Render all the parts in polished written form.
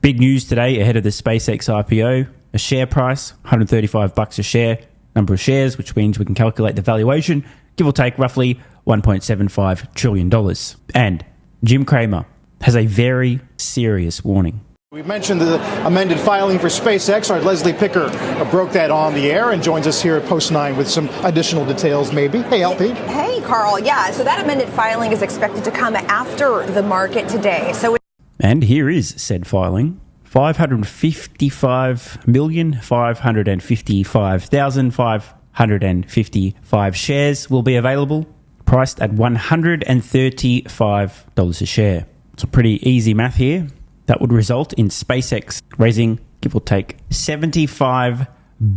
Big news today ahead of the SpaceX IPO. A share price, $135 a share. Number of shares, which means we can calculate the valuation, give or take roughly $1.75 trillion. And Jim Cramer has a very serious warning. We mentioned the amended filing for SpaceX. Our Leslie Picker broke that on the air and joins us here at Post 9 with some additional details, maybe. Hey, LP. Hey, Carl. Yeah, so that amended filing is expected to come after the market today. And here is said filing. 555,555,555 shares will be available, priced at $135 a share. It's a pretty easy math here. That would result in SpaceX raising, give or take, $75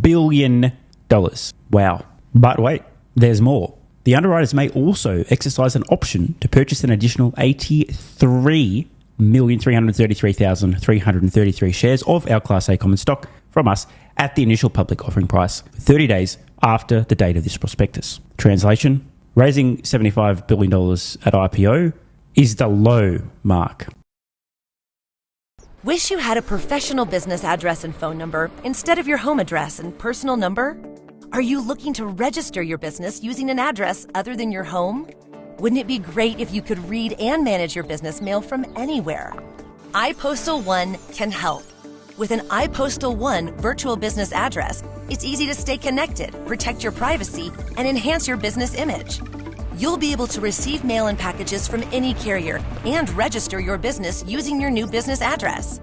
billion. Wow. But wait, there's more. The underwriters may also exercise an option to purchase an additional 83,333,333 shares of our Class A common stock from us at the initial public offering price 30 days after the date of this prospectus. Translation, raising $75 billion at IPO is the low mark. Wish you had a professional business address and phone number instead of your home address and personal number? Are you looking to register your business using an address other than your home? Wouldn't it be great if you could read and manage your business mail from anywhere? iPostal One can help. With an iPostal One virtual business address, it's easy to stay connected, protect your privacy, and enhance your business image. You'll be able to receive mail and packages from any carrier and register your business using your new business address.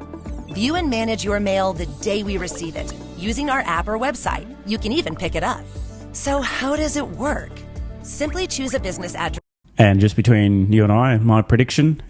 View and manage your mail the day we receive it using our app or website. You can even pick it up. So how does it work? Simply choose a business address. And just between you and I, my prediction,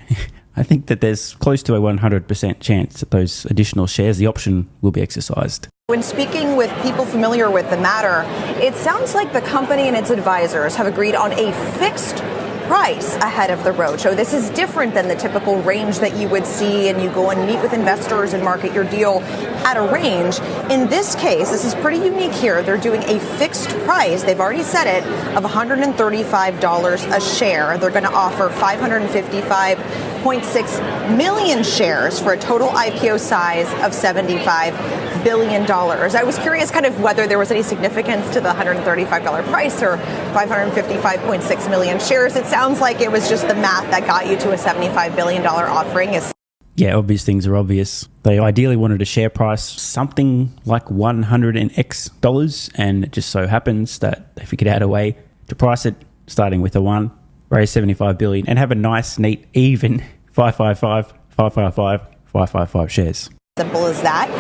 I think that there's close to a 100% chance that those additional shares, the option, will be exercised. When speaking with people familiar with the matter, it sounds like the company and its advisors have agreed on a fixed price ahead of the roadshow. This is different than the typical range that you would see, and you go and meet with investors and market your deal at a range. In this case, this is pretty unique here. They're doing a fixed price, they've already said it, of $135 a share. They're going to offer 555.6 million shares for a total IPO size of $75 billion. I was curious kind of whether there was any significance to the $135 price or 555.6 million shares. It sounds like it was just the math that got you to a $75 billion offering. Yeah, obvious things are obvious. They ideally wanted a share price something like $100x, and it just so happens that they figured out a way to price it starting with a 1, raise $75 billion, and have a nice, neat, even 555 shares. Simple as that.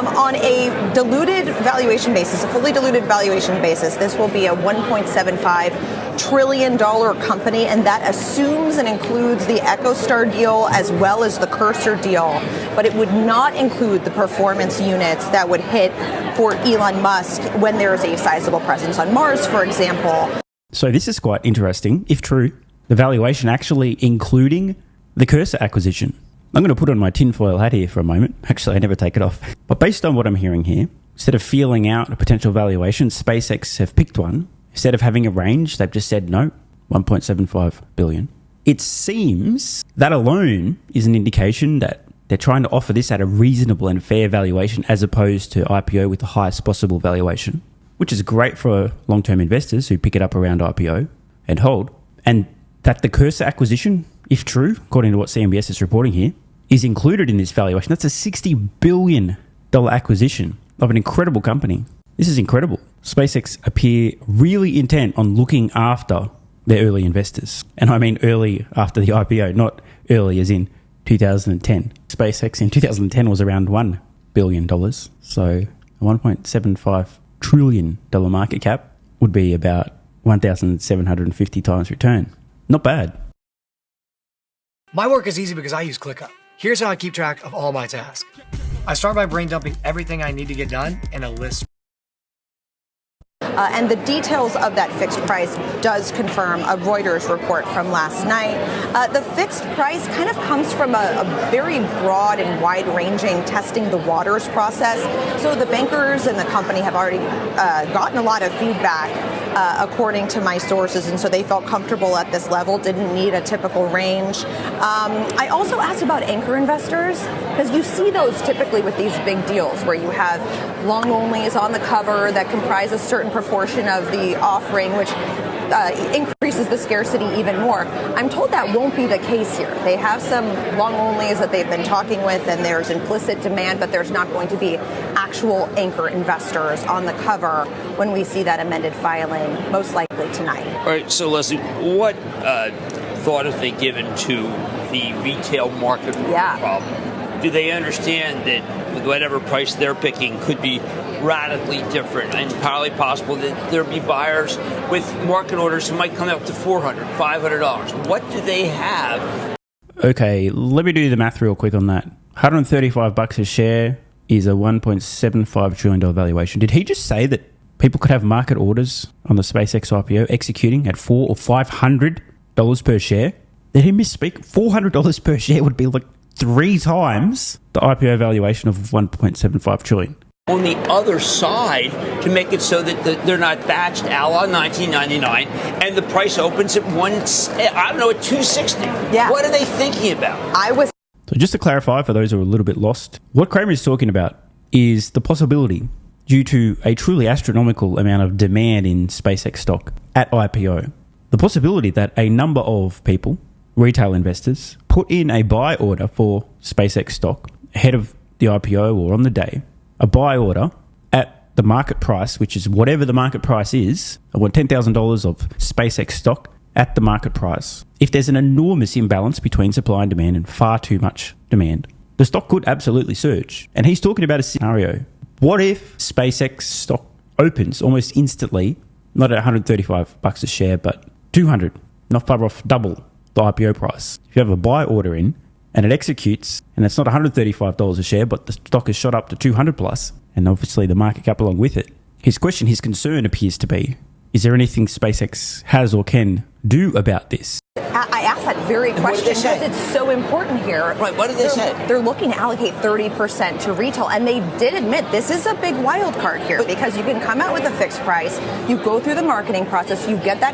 On a diluted valuation basis, a fully diluted valuation basis, this will be a $1.75 trillion company, and that assumes and includes the EchoStar deal as well as the Cursor deal, but it would not include the performance units that would hit for Elon Musk when there is a sizable presence on Mars, for example. So this is quite interesting. If true, the valuation actually including the Cursor acquisition. I'm going to put on my tinfoil hat here for a moment. Actually, I never take it off. But based on what I'm hearing here, instead of feeling out a potential valuation, SpaceX have picked one. Instead of having a range, they've just said no, $1.75 billion. It seems that alone is an indication that they're trying to offer this at a reasonable and fair valuation as opposed to IPO with the highest possible valuation, which is great for long-term investors who pick it up around IPO and hold. And that the Cursor acquisition, if true, according to what CNBS is reporting here, is included in this valuation. That's a $60 billion acquisition of an incredible company. This is incredible. SpaceX appear really intent on looking after their early investors. And I mean early after the IPO, not early as in 2010. SpaceX in 2010 was around $1 billion. So a $1.75 trillion market cap would be about 1,750 times return. Not bad. My work is easy because I use ClickUp. Here's how I keep track of all my tasks. I start by brain dumping everything I need to get done in a list. And the details of that fixed price does confirm a Reuters report from last night. The fixed price kind of comes from a very broad and wide-ranging testing the waters process. So the bankers and the company have already gotten a lot of feedback according to my sources, and so they felt comfortable at this level, didn't need a typical range. I also asked about anchor investors, because you see those typically with these big deals where you have long onlys on the cover that comprise a certain proportion of the offering, which increases the scarcity even more. I'm told that won't be the case here. They have some long onlys that they've been talking with, and there's implicit demand, but there's not going to be actual anchor investors on the cover when we see that amended filing, most likely tonight. All right, so Leslie, what thought have they given to the retail market problem? Do they understand that whatever price they're picking could be radically different, and probably possible that there'll be buyers with market orders who might come up to $400, $500. What do they have? Okay, let me do the math real quick on that. $135 a share is a $1.75 trillion valuation. Did he just say that people could have market orders on the SpaceX IPO executing at $400 or $500 per share? Did he misspeak? $400 per share would be like 3 times the IPO valuation of $1.75 trillion. On the other side, to make it so that they're not batched a la 1999, and the price opens at at 260. Yeah. What are they thinking about? So just to clarify, for those who are a little bit lost, what Kramer is talking about is the possibility, due to a truly astronomical amount of demand in SpaceX stock at IPO, the possibility that a number of people, retail investors, put in a buy order for SpaceX stock ahead of the IPO or on the day, a buy order at the market price, which is whatever the market price is. I want $10,000 of SpaceX stock at the market price. If there's an enormous imbalance between supply and demand and far too much demand, the stock could absolutely surge. And he's talking about a scenario. What if SpaceX stock opens almost instantly, not at $135 a share, but $200, not far off double the IPO price? If you have a buy order in, and it executes, and it's not $135 a share, but the stock is shot up to 200 plus, and obviously the market cap along with it. His concern appears to be, is there anything SpaceX has or can do about this? I asked that very question because it's so important here. Right, what did they say? They're looking to allocate 30% to retail, and they did admit this is a big wild card here because you can come out with a fixed price, you go through the marketing process, you get that